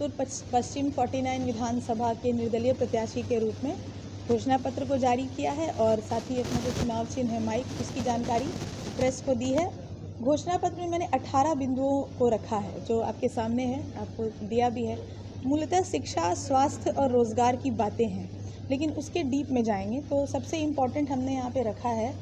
जमशेदपुर पश्चिम 49 विधानसभा के निर्दलीय प्रत्याशी के रूप में घोषणा पत्र को जारी किया है और साथ ही अपना जो चुनाव चिन्ह है माइक, उसकी जानकारी प्रेस को दी है। घोषणा पत्र में मैंने 18 बिंदुओं को रखा है जो आपके सामने है, आपको दिया भी है। मूलतः शिक्षा, स्वास्थ्य और रोजगार की बातें हैं, लेकिन उसके डीप में जाएंगे तो सबसे इम्पॉर्टेंट हमने यहाँ पे रखा है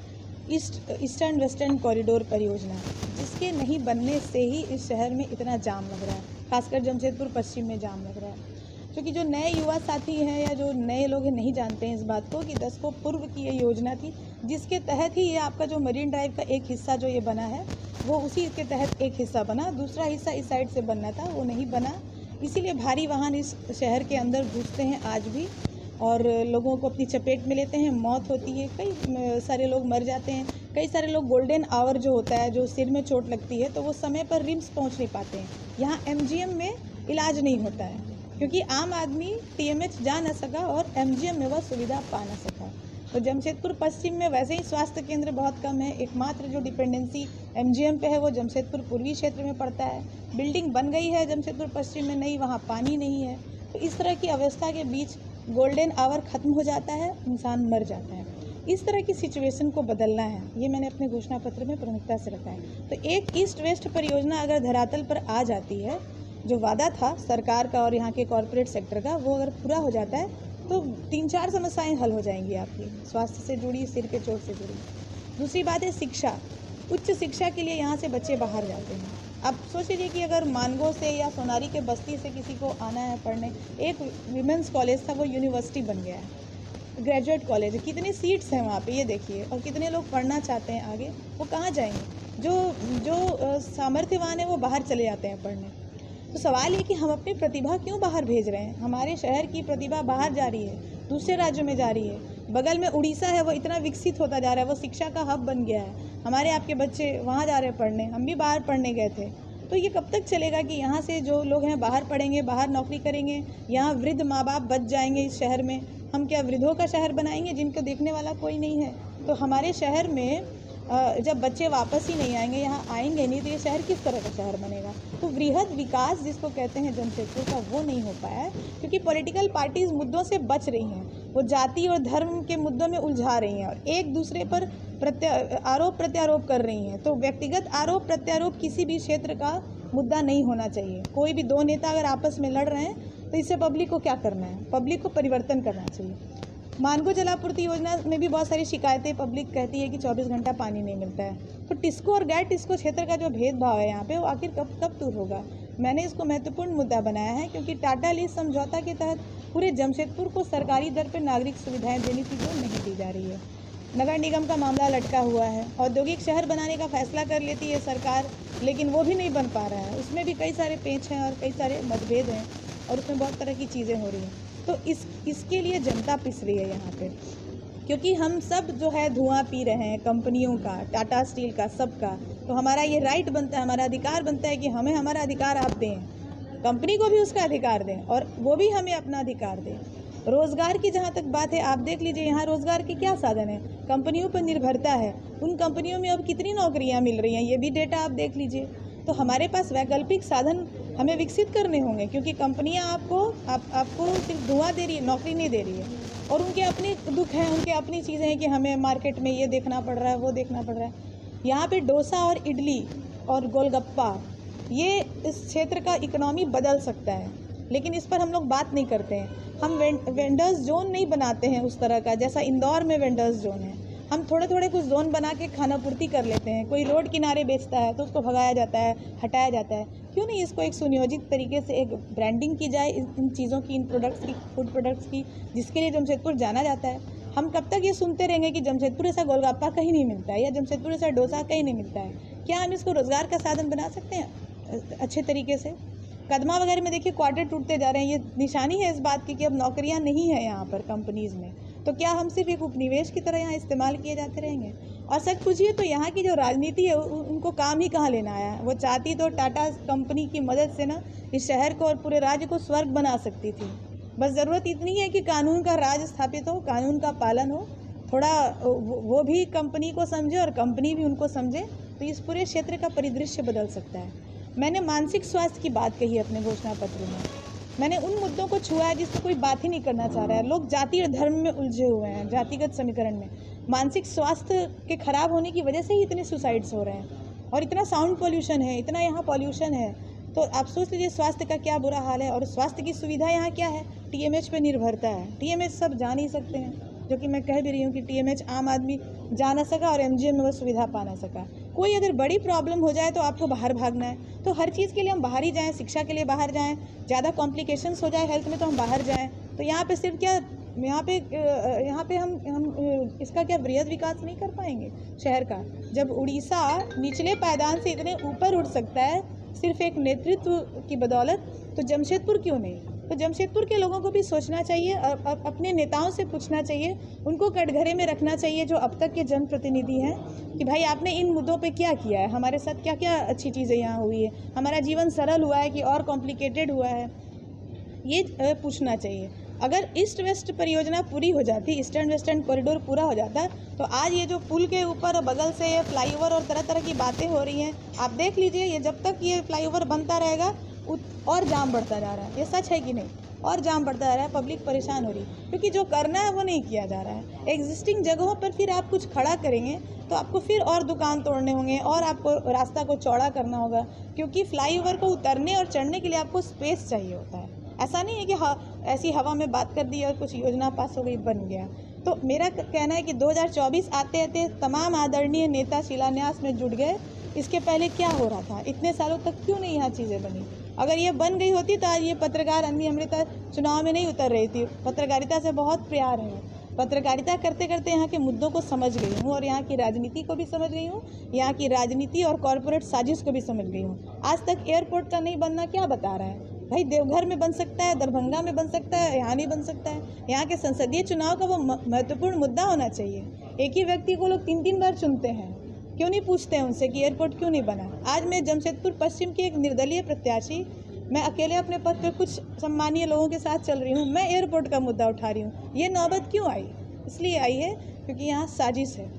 ईस्टर्न वेस्टर्न कॉरिडोर परियोजना, जिसके नहीं बनने से ही इस शहर में इतना जाम लग रहा है, खासकर जमशेदपुर पश्चिम में जाम लग रहा है। क्योंकि जो नए युवा साथी हैं या जो नए लोग हैं नहीं जानते हैं इस बात को कि 10 को पूर्व की ये योजना थी, जिसके तहत ही ये आपका जो मरीन ड्राइव का एक हिस्सा जो ये बना है वो उसी के तहत एक हिस्सा बना, दूसरा हिस्सा इस साइड से बनना था, वो नहीं बना। इसीलिए भारी वाहन इस शहर के अंदर घुसते हैं आज भी और लोगों को अपनी चपेट में लेते हैं, मौत होती है, कई सारे लोग मर जाते हैं। कई सारे लोग गोल्डन आवर जो होता है, जो सिर में चोट लगती है तो वो समय पर रिम्स पहुंच नहीं पाते हैं। यहाँ MGM में इलाज नहीं होता है क्योंकि आम आदमी TMH जा ना सका और MGM में वह सुविधा पा ना सका। तो जमशेदपुर पश्चिम में वैसे ही स्वास्थ्य केंद्र बहुत कम है, एकमात्र जो डिपेंडेंसी MGM पे है वो जमशेदपुर पूर्वी क्षेत्र में पड़ता है। बिल्डिंग बन गई है जमशेदपुर पश्चिम में, नहीं, वहाँ पानी नहीं है। तो इस तरह की अवस्था के बीच गोल्डन आवर ख़त्म हो जाता है, इंसान मर जाता है। इस तरह की सिचुएशन को बदलना है, ये मैंने अपने घोषणा पत्र में प्रमुखता से रखा है। तो एक ईस्ट वेस्ट परियोजना अगर धरातल पर आ जाती है, जो वादा था सरकार का और यहाँ के कॉरपोरेट सेक्टर का, वो अगर पूरा हो जाता है तो 3-4 समस्याएं हल हो जाएंगी आपकी, स्वास्थ्य से जुड़ी, सिर के चोट से जुड़ी। दूसरी बात है शिक्षा। उच्च शिक्षा के लिए यहाँ से बच्चे बाहर जाते हैं। अब सोच लीजिए कि अगर मानगो से या सोनारी के बस्ती से किसी को आना है पढ़ने, एक विमेंस कॉलेज था वो यूनिवर्सिटी बन गया है, ग्रेजुएट कॉलेज, कितनी सीट्स हैं वहाँ पे ये देखिए, और कितने लोग पढ़ना चाहते हैं आगे, वो कहाँ जाएंगे? जो सामर्थ्यवान है वो बाहर चले जाते हैं पढ़ने। तो सवाल ये कि हम अपनी प्रतिभा क्यों बाहर भेज रहे हैं? हमारे शहर की प्रतिभा बाहर जा रही है, दूसरे राज्यों में जा रही है। बगल में उड़ीसा है, वो इतना विकसित होता जा रहा है, वो शिक्षा का हब बन गया है। हमारे आपके बच्चे वहाँ जा रहे हैं पढ़ने, हम भी बाहर पढ़ने गए थे। तो ये कब तक चलेगा कि यहाँ से जो लोग हैं बाहर पढ़ेंगे, बाहर नौकरी करेंगे, यहाँ वृद्ध माँ बाप बच जाएंगे इस शहर में। हम क्या वृद्धों का शहर बनाएंगे जिनको देखने वाला कोई नहीं है? तो हमारे शहर में जब बच्चे वापस ही नहीं आएंगे, यहाँ आएंगे नहीं, तो ये शहर किस तरह का शहर बनेगा? तो वृहद विकास जिसको कहते हैं जमशेदपुर का, वो नहीं हो पाया है क्योंकि पॉलिटिकल पार्टीज मुद्दों से बच रही हैं, वो जाति और धर्म के मुद्दों में उलझा रही हैं और एक दूसरे पर आरोप प्रत्यारोप कर रही हैं। तो व्यक्तिगत आरोप प्रत्यारोप किसी भी क्षेत्र का मुद्दा नहीं होना चाहिए। कोई भी दो नेता अगर आपस में लड़ रहे हैं तो इससे पब्लिक को क्या करना है? पब्लिक को परिवर्तन करना चाहिए। मानगो जलापूर्ति योजना में भी बहुत सारी शिकायतें, पब्लिक कहती है कि 24 घंटा पानी नहीं मिलता है। तो टिस्को और गैर टिस्को क्षेत्र का जो भेदभाव है यहाँ पे, वो आखिर कब दूर होगा? मैंने इसको महत्वपूर्ण मुद्दा बनाया है क्योंकि टाटा लीज समझौता के तहत पूरे जमशेदपुर को सरकारी दर पर नागरिक सुविधाएं देनी थी, जो नहीं दी जा रही है। नगर निगम का मामला लटका हुआ है। औद्योगिक शहर बनाने का फैसला कर लेती है सरकार, लेकिन वो भी नहीं बन पा रहा है। उसमें भी कई सारे पेच हैं और कई सारे मतभेद हैं और उसमें बहुत तरह की चीज़ें हो रही हैं। तो इसके लिए जनता पिस रही है यहाँ पे, क्योंकि हम सब जो है धुआं पी रहे हैं कंपनियों का, टाटा स्टील का, सबका। तो हमारा ये राइट बनता है, हमारा अधिकार बनता है कि हमें हमारा अधिकार आप दें, कंपनी को भी उसका अधिकार दें और वो भी हमें अपना अधिकार दें। रोज़गार की जहाँ तक बात है, आप देख लीजिए यहाँ रोज़गार के क्या साधन है, कंपनियों पर निर्भरता है। उन कंपनियों में अब कितनी नौकरियाँ मिल रही हैं, ये भी डेटा आप देख लीजिए। तो हमारे पास वैकल्पिक साधन हमें विकसित करने होंगे क्योंकि कंपनियां आपको सिर्फ धुआं दे रही है, नौकरी नहीं दे रही है। और उनके अपने दुख हैं, उनके अपनी चीज़ें हैं कि हमें मार्केट में ये देखना पड़ रहा है, वो देखना पड़ रहा है। यहाँ पे डोसा और इडली और गोलगप्पा, ये इस क्षेत्र का इकोनॉमी बदल सकता है, लेकिन इस पर हम लोग बात नहीं करते हैं। हम वेंडर्स जोन नहीं बनाते हैं उस तरह का, जैसा इंदौर में वेंडर्स जोन है। हम थोड़े थोड़े कुछ जोन बना के खाना पूर्ति कर लेते हैं। कोई रोड किनारे बेचता है तो उसको भगाया जाता है, हटाया जाता है। क्यों नहीं इसको एक सुनियोजित तरीके से एक ब्रांडिंग की जाए इन चीज़ों की, इन प्रोडक्ट्स की, फूड प्रोडक्ट्स की, जिसके लिए जमशेदपुर जाना जाता है। हम कब तक ये सुनते रहेंगे कि जमशेदपुर ऐसा गोलगप्पा कहीं नहीं मिलता है या जमशेदपुर ऐसा डोसा कहीं नहीं मिलता है? क्या हम इसको रोज़गार का साधन बना सकते हैं अच्छे तरीके से? कदमा वगैरह में देखिए क्वार्टर टूटते जा रहे हैं, ये निशानी है इस बात की कि अब नौकरियां नहीं है यहाँ पर कंपनीज़ में। तो क्या हम सिर्फ एक उपनिवेश की तरह यहाँ इस्तेमाल किए जाते रहेंगे? और सच पूछिए तो यहाँ की जो राजनीति है उनको काम ही कहाँ लेना आया है। वो चाहती तो टाटा कंपनी की मदद से ना इस शहर को और पूरे राज्य को स्वर्ग बना सकती थी। बस ज़रूरत इतनी है कि कानून का राज स्थापित हो, कानून का पालन हो, थोड़ा वो भी कंपनी को समझे और कंपनी भी उनको समझे, तो इस पूरे क्षेत्र का परिदृश्य बदल सकता है। मैंने मानसिक स्वास्थ्य की बात कही अपने घोषणा पत्र में। मैंने उन मुद्दों को छुआ है जिस पर कोई बात ही नहीं करना चाह रहा है। लोग जाति और धर्म में उलझे हुए हैं, जातिगत समीकरण में। मानसिक स्वास्थ्य के खराब होने की वजह से ही इतने सुसाइड्स हो रहे हैं और इतना साउंड पॉल्यूशन है, इतना यहाँ पॉल्यूशन है। तो आप सोच लीजिए स्वास्थ्य का क्या बुरा हाल है। और स्वास्थ्य की सुविधा यहाँ क्या है, टीएमएच पे निर्भरता है। टीएमएच सब जा नहीं सकते हैं, जो कि मैं कह भी रही हूँ कि टीएमएच आम आदमी जा ना सका और एमजीएम में वो सुविधा पा ना सका। कोई अगर बड़ी प्रॉब्लम हो जाए तो आपको बाहर भागना है, तो हर चीज़ के लिए हम बाहर ही जाएं। शिक्षा के लिए बाहर जाएं, ज़्यादा कॉम्प्लिकेशंस हो जाए हेल्थ में तो हम बाहर जाएं। तो यहाँ पे सिर्फ क्या, यहाँ पे हम इसका क्या वृहद विकास नहीं कर पाएंगे शहर का। जब उड़ीसा निचले पायदान से इतने ऊपर उठ सकता है सिर्फ एक नेतृत्व की बदौलत, तो जमशेदपुर क्यों नहीं। तो जमशेदपुर के लोगों को भी सोचना चाहिए, अपने नेताओं से पूछना चाहिए, उनको कटघरे में रखना चाहिए जो अब तक के जनप्रतिनिधि हैं, कि भाई आपने इन मुद्दों पे क्या किया है, हमारे साथ क्या क्या अच्छी चीज़ें यहाँ हुई है, हमारा जीवन सरल हुआ है कि और कॉम्प्लिकेटेड हुआ है, ये पूछना चाहिए। अगर ईस्ट वेस्ट परियोजना पूरी हो जाती, ईस्टर्न वेस्टर्न कॉरिडोर पूरा हो जाता, तो आज ये जो पुल के ऊपर बगल से ये फ्लाईओवर और तरह तरह की बातें हो रही हैं, आप देख लीजिए, ये जब तक ये फ्लाईओवर बनता रहेगा और जाम बढ़ता जा रहा है। ये सच है कि नहीं, और जाम बढ़ता जा रहा है, पब्लिक परेशान हो रही है, क्योंकि जो करना है वो नहीं किया जा रहा है। एग्जिस्टिंग जगहों पर फिर आप कुछ खड़ा करेंगे तो आपको फिर और दुकान तोड़ने होंगे और आपको रास्ता को चौड़ा करना होगा, क्योंकि फ्लाईओवर को उतरने और चढ़ने के लिए आपको स्पेस चाहिए होता है। ऐसा नहीं है कि ऐसी हवा में बात कर दी और कुछ योजना पास हो गई, बन गया। तो मेरा कहना है कि 2024 आते आते तमाम आदरणीय नेता शिलान्यास में जुट गए। इसके पहले क्या हो रहा था, इतने सालों तक क्यों नहीं यहाँ चीज़ें बनी। अगर ये बन गई होती तो आज ये पत्रकार अन्नी अमृता चुनाव में नहीं उतर रही थी। पत्रकारिता से बहुत प्यार है, पत्रकारिता करते करते यहाँ के मुद्दों को समझ गई हूँ और यहाँ की राजनीति को भी समझ गई हूँ, यहाँ की राजनीति और कॉरपोरेट साजिश को भी समझ गई हूँ। आज तक एयरपोर्ट का नहीं बनना क्या बता रहा है भाई, देवघर में बन सकता है, दरभंगा में बन सकता है, यहाँ नहीं बन सकता है। यहाँ के संसदीय चुनाव का वो महत्वपूर्ण मुद्दा होना चाहिए। एक ही व्यक्ति को लोग 3-3 बार चुनते हैं, क्यों नहीं पूछते हैं उनसे कि एयरपोर्ट क्यों नहीं बना। आज मैं जमशेदपुर पश्चिम की एक निर्दलीय प्रत्याशी, मैं अकेले अपने पद पर कुछ सम्मानीय लोगों के साथ चल रही हूँ, मैं एयरपोर्ट का मुद्दा उठा रही हूँ। ये नौबत क्यों आई, इसलिए आई है क्योंकि यहाँ साजिश है।